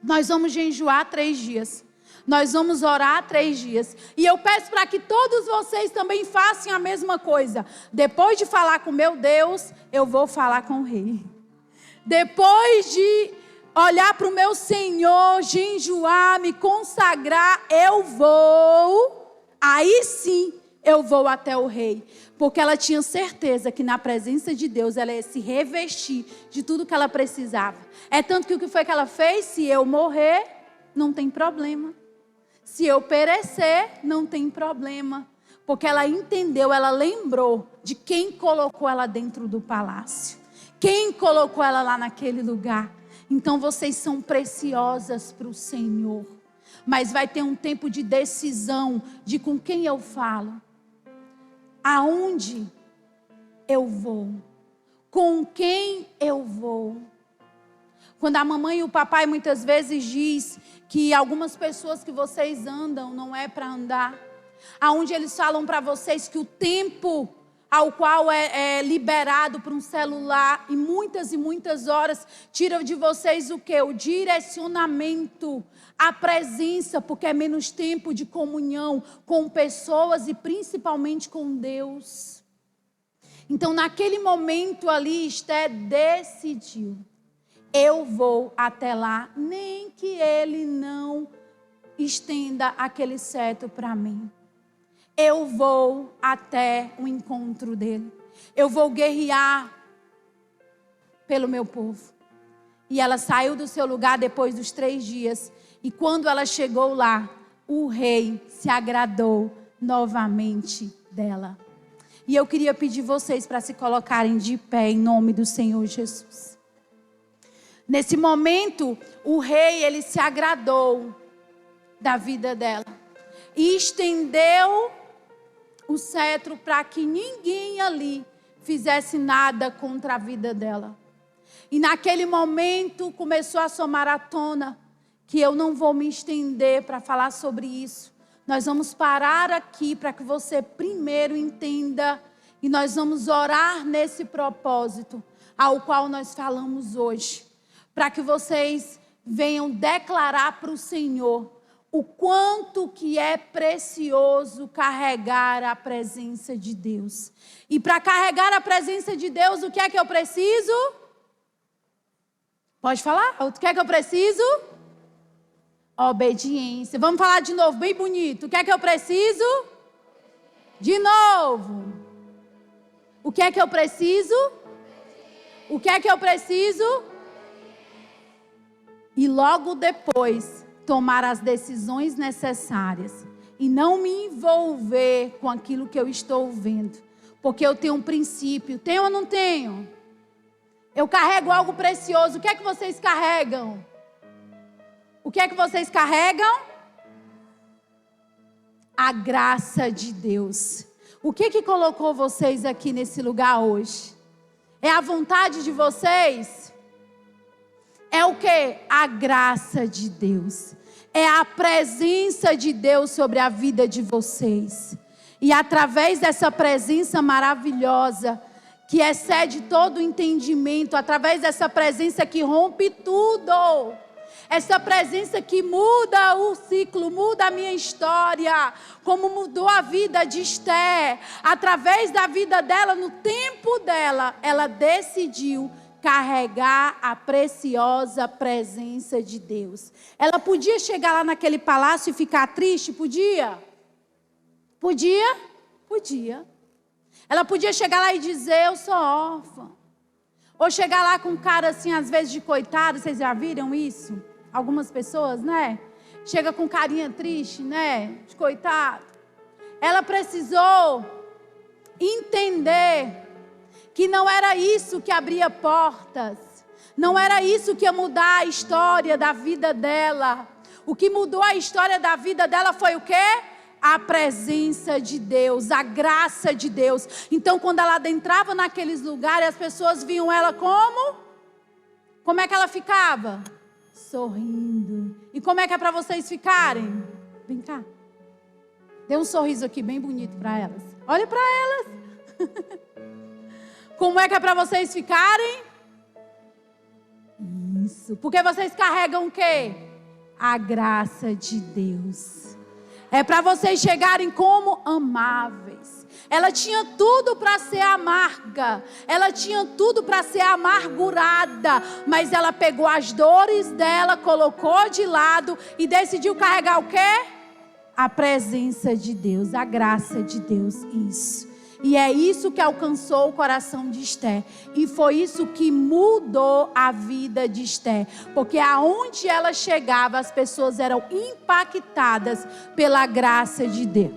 Nós vamos jejuar 3 dias. Nós vamos orar 3 dias. E eu peço para que todos vocês também façam a mesma coisa. Depois de falar com meu Deus, eu vou falar com o rei. Depois de olhar para o meu Senhor, jejuar, me consagrar, eu vou, aí sim, eu vou até o rei. Porque ela tinha certeza que na presença de Deus ela ia se revestir de tudo que ela precisava. É tanto que o que foi que ela fez? Se eu morrer, não tem problema. Se eu perecer, não tem problema. Porque ela entendeu, ela lembrou de quem colocou ela dentro do palácio. Quem colocou ela lá naquele lugar. Então vocês são preciosas para o Senhor. Mas vai ter um tempo de decisão de com quem eu falo. Aonde eu vou? Com quem eu vou? Quando a mamãe e o papai muitas vezes diz que algumas pessoas que vocês andam não é para andar. Aonde eles falam para vocês que o tempo ao qual é liberado para um celular e muitas horas tira de vocês o quê? O direcionamento, a presença, porque é menos tempo de comunhão com pessoas e principalmente com Deus. Então naquele momento ali Esther decidiu, eu vou até lá, nem que ele não estenda aquele cetro para mim. Eu vou até o encontro dele. Eu vou guerrear pelo meu povo. E ela saiu do seu lugar depois dos 3 dias. E quando ela chegou lá, o rei se agradou novamente dela. E eu queria pedir vocês para se colocarem de pé em nome do Senhor Jesus. Nesse momento, o rei, ele se agradou da vida dela. E estendeu o cetro para que ninguém ali fizesse nada contra a vida dela. E naquele momento começou a somar à tona, que eu não vou me estender para falar sobre isso. Nós vamos parar aqui para que você primeiro entenda e nós vamos orar nesse propósito ao qual nós falamos hoje. Para que vocês venham declarar para o Senhor o quanto que é precioso carregar a presença de Deus. E para carregar a presença de Deus, o que é que eu preciso? Pode falar? O que é que eu preciso? Obediência. Vamos falar de novo, bem bonito. O que é que eu preciso? De novo. O que é que eu preciso? O que é que eu preciso? E logo depois tomar as decisões necessárias e não me envolver com aquilo que eu estou vendo, porque eu tenho um princípio. Tenho ou não tenho? Eu carrego algo precioso. O que é que vocês carregam? O que é que vocês carregam? A graça de Deus. O que colocou vocês aqui nesse lugar hoje? É a vontade de vocês? É o que? A graça de Deus. É a presença de Deus sobre a vida de vocês. E através dessa presença maravilhosa, que excede todo o entendimento, através dessa presença que rompe tudo, essa presença que muda o ciclo, muda a minha história, como mudou a vida de Esther, através da vida dela, no tempo dela, ela decidiu carregar a preciosa presença de Deus. Ela podia chegar lá naquele palácio e ficar triste? Podia? Podia? Podia. Ela podia chegar lá e dizer, eu sou órfã. Ou chegar lá com cara assim, às vezes de coitado. Vocês já viram isso? Algumas pessoas, né? Chega com carinha triste, né? De coitado. Ela precisou entender que não era isso que abria portas, não era isso que ia mudar a história da vida dela. O que mudou a história da vida dela foi o quê? A presença de Deus, a graça de Deus. Então quando ela adentrava naqueles lugares, as pessoas viam ela como? Como é que ela ficava? Sorrindo. E como é que é para vocês ficarem? Vem cá. Dê um sorriso aqui bem bonito para elas. Olha para elas. Como é que é para vocês ficarem? Isso. Porque vocês carregam o quê? A graça de Deus. É para vocês chegarem como amáveis. Ela tinha tudo para ser amarga. Ela tinha tudo para ser amargurada. Mas ela pegou as dores dela, colocou de lado e decidiu carregar o quê? A presença de Deus, a graça de Deus, isso. E é isso que alcançou o coração de Esther. E foi isso que mudou a vida de Esther. Porque aonde ela chegava, as pessoas eram impactadas pela graça de Deus.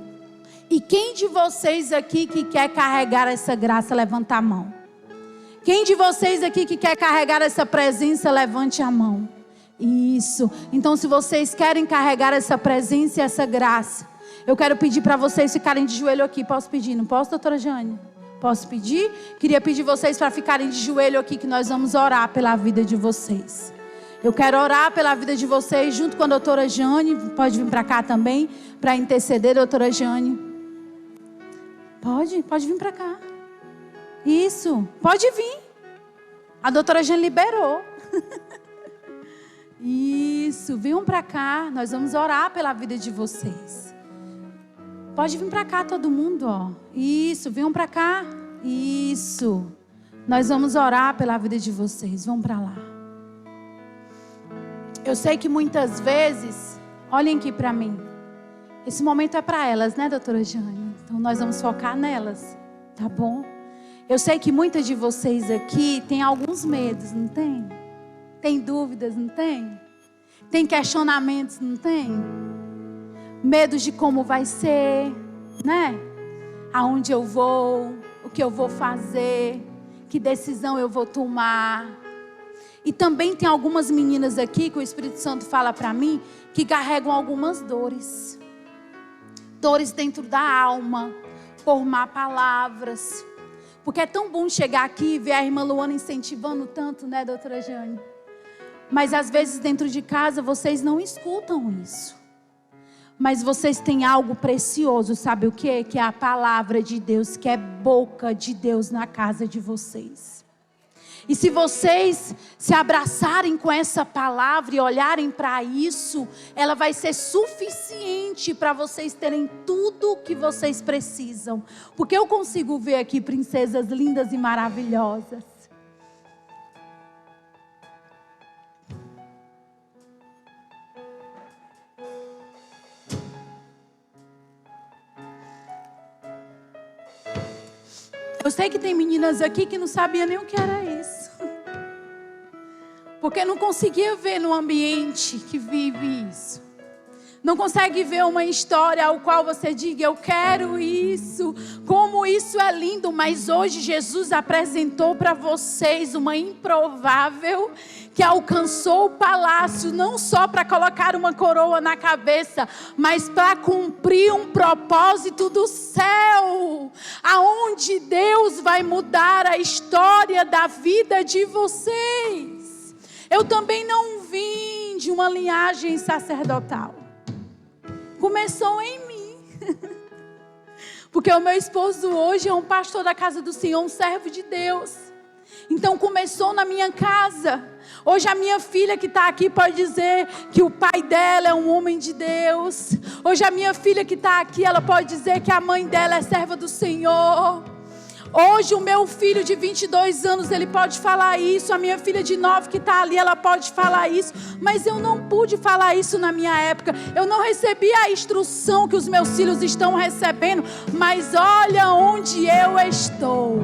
E quem de vocês aqui que quer carregar essa graça, levanta a mão. Quem de vocês aqui que quer carregar essa presença, levante a mão. Isso. Então, se vocês querem carregar essa presença e essa graça, eu quero pedir para vocês ficarem de joelho aqui. Posso pedir? Não posso, doutora Jane? Posso pedir? Queria pedir vocês para ficarem de joelho aqui, que nós vamos orar pela vida de vocês. Eu quero orar pela vida de vocês junto com a doutora Jane. Pode vir para cá também para interceder, doutora Jane. Pode vir para cá. Isso, pode vir. A doutora Jane liberou. Isso, venham para cá. Nós vamos orar pela vida de vocês. Pode vir para cá todo mundo, ó. Isso, venham para cá. Isso. Nós vamos orar pela vida de vocês. Vão para lá. Eu sei que muitas vezes, olhem aqui para mim. Esse momento é para elas, né, doutora Jane? Então nós vamos focar nelas, tá bom? Eu sei que muitas de vocês aqui têm alguns medos, não tem? Tem dúvidas, não tem? Tem questionamentos, não tem? Medos de como vai ser, né? Aonde eu vou, o que eu vou fazer, que decisão eu vou tomar. E também tem algumas meninas aqui que o Espírito Santo fala para mim que carregam algumas dores. Dores dentro da alma, formar palavras. Porque é tão bom chegar aqui e ver a irmã Luana incentivando tanto, né, doutora Jane? Mas às vezes dentro de casa vocês não escutam isso. Mas vocês têm algo precioso, sabe o quê? Que é a palavra de Deus, que é boca de Deus na casa de vocês. E se vocês se abraçarem com essa palavra e olharem para isso, ela vai ser suficiente para vocês terem tudo o que vocês precisam. Porque eu consigo ver aqui princesas lindas e maravilhosas. Eu sei que tem meninas aqui que não sabiam nem o que era isso. Porque não conseguia ver no ambiente que vive isso. Não consegue ver uma história ao qual você diga, eu quero isso. Como isso é lindo. Mas hoje Jesus apresentou para vocês uma improvável que alcançou o palácio, não só para colocar uma coroa na cabeça, mas para cumprir um propósito do céu, aonde Deus vai mudar a história da vida de vocês. Eu também não vim de uma linhagem sacerdotal. Começou em mim. Porque o meu esposo hoje é um pastor da casa do Senhor, um servo de Deus. Então começou na minha casa. Hoje a minha filha que está aqui pode dizer que o pai dela é um homem de Deus. Hoje a minha filha que está aqui, ela pode dizer que a mãe dela é serva do Senhor. Hoje o meu filho de 22 anos, ele pode falar isso. A minha filha de 9 que está ali, ela pode falar isso. Mas eu não pude falar isso na minha época. Eu não recebi a instrução que os meus filhos estão recebendo. Mas olha onde eu estou.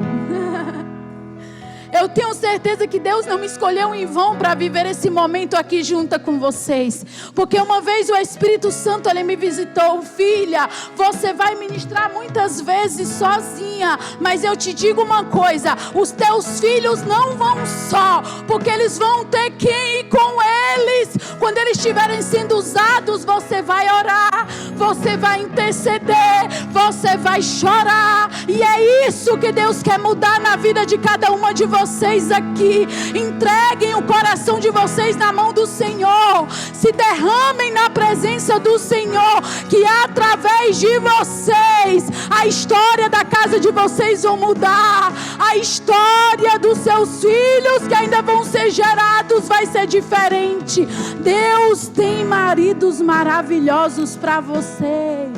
Eu tenho certeza que Deus não me escolheu em vão para viver esse momento aqui junto com vocês. Porque uma vez o Espírito Santo, ele me visitou. Filha, você vai ministrar muitas vezes sozinha. Mas eu te digo uma coisa. Os teus filhos não vão só. Porque eles vão ter que ir com eles. Quando eles estiverem sendo usados, você vai orar. Você vai interceder. Você vai chorar. E é isso que Deus quer mudar na vida de cada uma de vocês aqui. Entreguem o coração de vocês na mão do Senhor. Se derramem na presença do Senhor, que através de vocês a história da casa de vocês vão mudar. A história dos seus filhos que ainda vão ser gerados vai ser diferente. Deus tem maridos maravilhosos para vocês.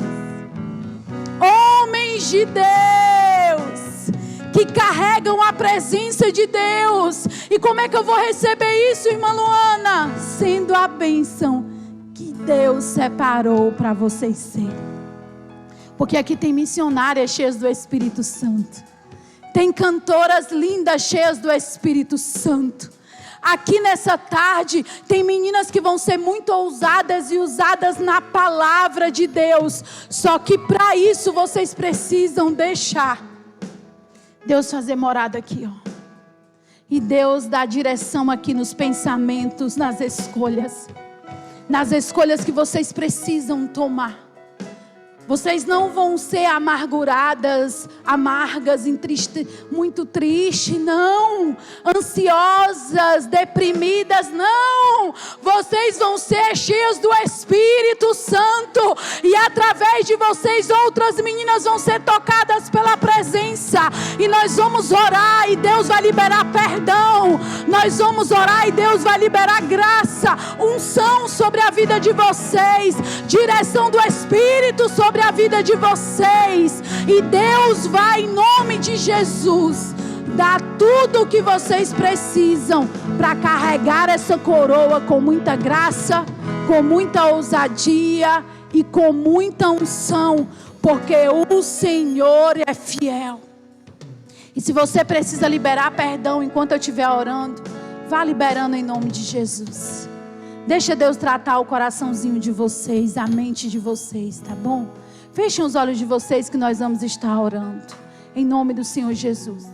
Homens de Deus que carregam a presença de Deus. E como é que eu vou receber isso, irmã Luana? Sendo a bênção que Deus separou para vocês serem. Porque aqui tem missionárias cheias do Espírito Santo. Tem cantoras lindas cheias do Espírito Santo. Aqui nessa tarde tem meninas que vão ser muito ousadas e usadas na palavra de Deus. Só que para isso vocês precisam deixar Deus fazer morada aqui, ó. E Deus dá direção aqui nos pensamentos, nas escolhas que vocês precisam tomar. Vocês não vão ser amarguradas, amargas, muito tristes, não. Ansiosas, deprimidas, não. Vocês vão ser cheias do Espírito Santo. E através de vocês, outras meninas vão ser tocadas pela presença. E nós vamos orar e Deus vai liberar perdão. Nós vamos orar e Deus vai liberar graça, unção sobre a vida de vocês, direção do Espírito sobre a vida de vocês. E Deus vai, em nome de Jesus, dar tudo o que vocês precisam para carregar essa coroa com muita graça, com muita ousadia e com muita unção, porque o Senhor é fiel. E se você precisa liberar perdão enquanto eu estiver orando, vá liberando em nome de Jesus. Deixa Deus tratar o coraçãozinho de vocês, a mente de vocês, tá bom? Fechem os olhos de vocês que nós vamos estar orando. Em nome do Senhor Jesus.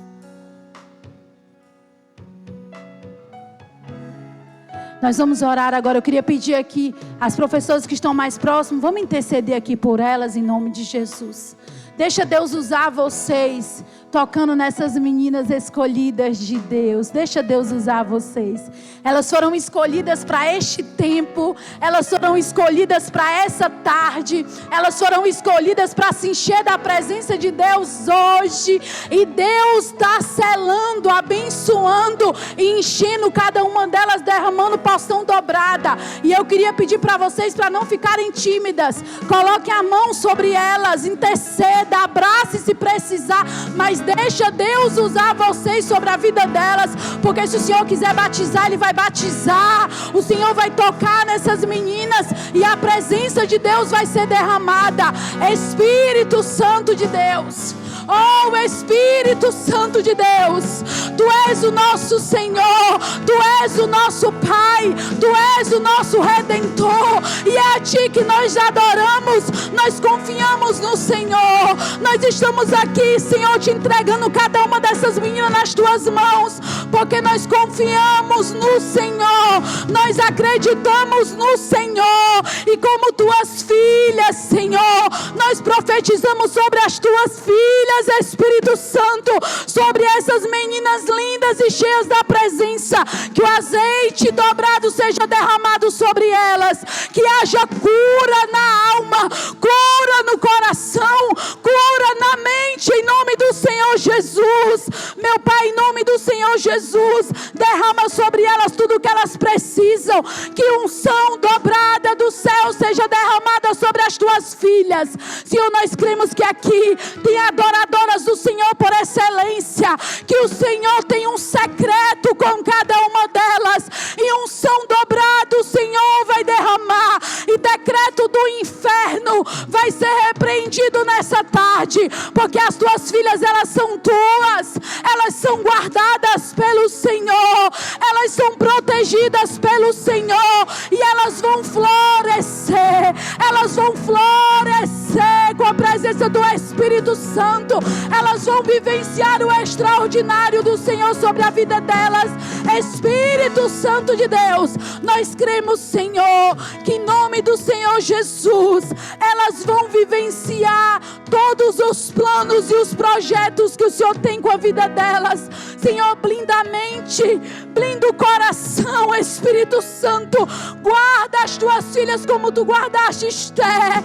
Nós vamos orar agora. Eu queria pedir aqui às professoras que estão mais próximas, vamos interceder aqui por elas em nome de Jesus. Deixa Deus usar vocês, tocando nessas meninas escolhidas de Deus. Deixa Deus usar vocês. Elas foram escolhidas para este tempo. Elas foram escolhidas para essa tarde. Elas foram escolhidas para se encher da presença de Deus hoje. E Deus está selando, abençoando e enchendo cada uma delas, derramando porção dobrada. E eu queria pedir para vocês, para não ficarem tímidas, coloquem a mão sobre elas, interceda, abrace se precisar, mas deixa Deus usar vocês sobre a vida delas, porque se o Senhor quiser batizar, Ele vai batizar. O Senhor vai tocar nessas meninas e a presença de Deus vai ser derramada. Espírito Santo de Deus, oh Espírito Santo de Deus, Tu és o nosso Senhor, Tu és o nosso Pai, Tu és o nosso Redentor, e é a Ti que nós adoramos. Nós confiamos no Senhor. Nós estamos aqui, Senhor, te entregando cada uma dessas meninas nas Tuas mãos, porque nós confiamos no Senhor, nós acreditamos no Senhor, e como Tuas filhas, Senhor, nós profetizamos sobre as Tuas filhas, Espírito Santo, sobre essas meninas lindas e cheias da presença, que o azeite dobrado seja derramado sobre elas, que haja cura na alma, cura no coração, cura na mente, em nome do Senhor Jesus. Meu Pai, em nome do Senhor Jesus, derrama sobre elas tudo o que elas precisam, que unção dobrada do céu seja derramada sobre as Tuas filhas. Senhor, nós cremos que aqui tem adoradoras do Senhor por excelência, que o Senhor tem um secreto com cada uma delas, e unção dobrada o Senhor vai derramar, e decreto do inferno vai ser repreendido nessa tarde, porque as Tuas filhas, elas são Tuas, elas são guardadas pelo Senhor, elas são protegidas pelo Senhor, e elas vão florescer, com a presença do Espírito Santo. Elas vão vivenciar o extraordinário do Senhor sobre a vida delas. Espírito Santo de Deus, nós cremos, Senhor, que em nome do Senhor Jesus, elas vão vivenciar todos os planos e os projetos que o Senhor tem com a vida delas. Senhor, blinda a mente, blinda o coração. Espírito Santo, guarda as Tuas filhas como Tu guardaste Esther,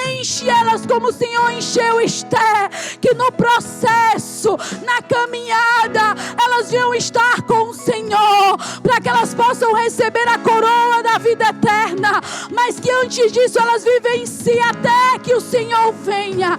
enche elas como o Senhor encheu Esther, que no processo, na caminhada, elas venham estar com o Senhor, para que elas possam receber a coroa da vida eterna, mas que antes disso elas vivenciem até que o Senhor venha.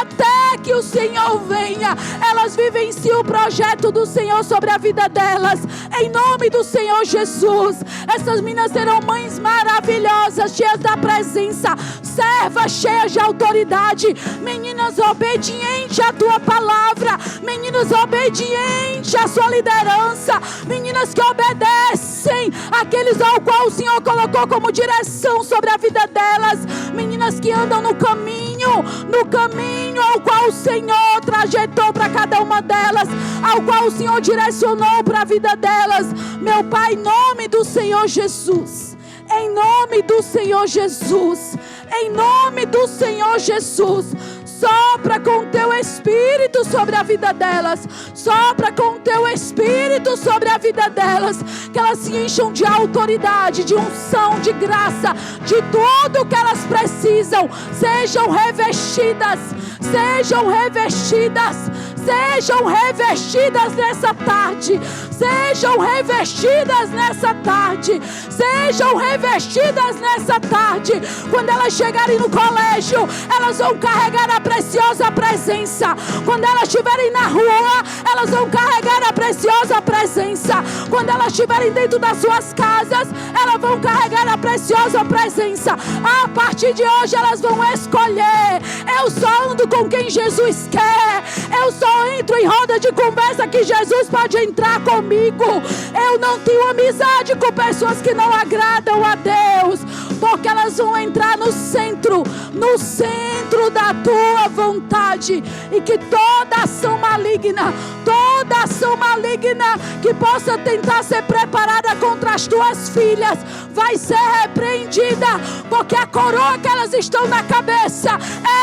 Até que o Senhor venha, elas vivenciam o projeto do Senhor sobre a vida delas. Em nome do Senhor Jesus, essas meninas serão mães maravilhosas, cheias da presença, servas cheias de autoridade, meninas obedientes à tua palavra, meninas obedientes à sua liderança, meninas que obedecem àqueles ao qual o Senhor colocou como direção sobre a vida delas, meninas que andam no caminho ao qual o Senhor trajetou para cada uma delas, ao qual o Senhor direcionou para a vida delas. Meu Pai, em nome do Senhor Jesus, em nome do Senhor Jesus, em nome do Senhor Jesus, sopra com o teu Espírito sobre a vida delas, sopra com o teu Espírito sobre a vida delas, que elas se encham de autoridade, de unção, de graça, de tudo que elas precisam, sejam revestidas, sejam revestidas, sejam revestidas nessa tarde, sejam revestidas nessa tarde, sejam revestidas nessa tarde. Quando elas chegarem no colégio, elas vão carregar a preciosa presença. Quando elas estiverem na rua, elas vão carregar a preciosa presença. Quando elas estiverem dentro das suas casas, elas vão carregar a preciosa presença. A partir de hoje elas vão escolher: eu só ando com quem Jesus quer, eu só entro em roda de conversa que Jesus pode entrar comigo, eu não tenho amizade com pessoas que não agradam a Deus, porque elas vão entrar no centro da tua vontade, e que toda ação maligna que possa tentar ser preparada contra as tuas filhas vai ser repreendida, porque a coroa que elas estão na cabeça,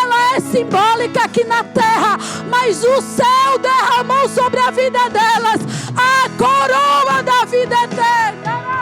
ela é simbólica aqui na terra, mas o céu derramou sobre a vida delas a coroa da vida eterna.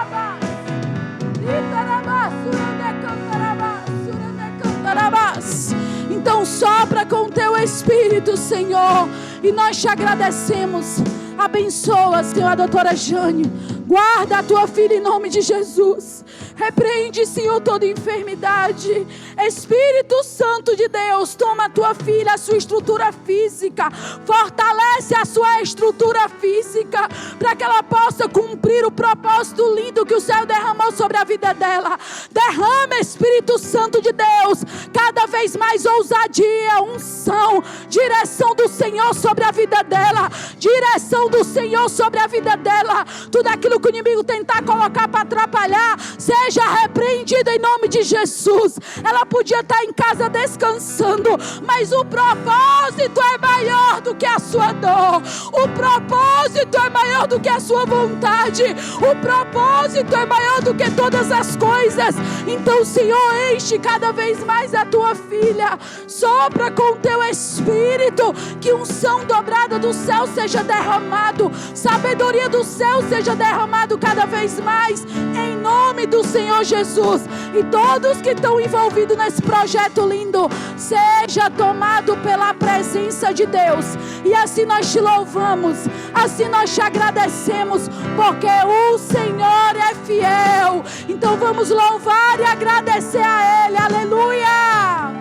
Então sopra com o teu Espírito, Senhor, e nós te agradecemos. Abençoa, Senhor, a doutora Jane, guarda a tua filha em nome de Jesus. Repreende, Senhor, toda enfermidade. Espírito Santo de Deus, toma a tua filha, a sua estrutura física, fortalece a sua estrutura física, para que ela possa cumprir o propósito lindo que o céu derramou sobre a vida dela. Derrama, Espírito Santo de Deus, cada vez mais ousadia, unção, direção do Senhor sobre a vida dela, direção do Senhor sobre a vida dela. Tudo aquilo que o inimigo tentar colocar para atrapalhar, seja repreendido em nome de Jesus. Ela podia estar em casa descansando, mas o propósito é maior do que a sua dor, o propósito é maior do que a sua vontade, o propósito é maior do que todas as coisas. Então, Senhor, enche cada vez mais a tua filha, sopra com o teu Espírito, que unção dobrada do céu seja derramado, sabedoria do céu seja derramado cada vez mais, em nome do Senhor Jesus. E todos que estão envolvidos nesse projeto lindo, seja tomado pela presença de Deus. E assim nós te louvamos, assim nós te agradecemos, porque o Senhor é fiel. Então vamos louvar e agradecer a Ele. Aleluia!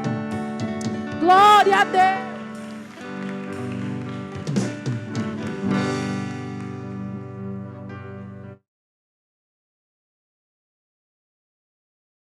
Glória a Deus.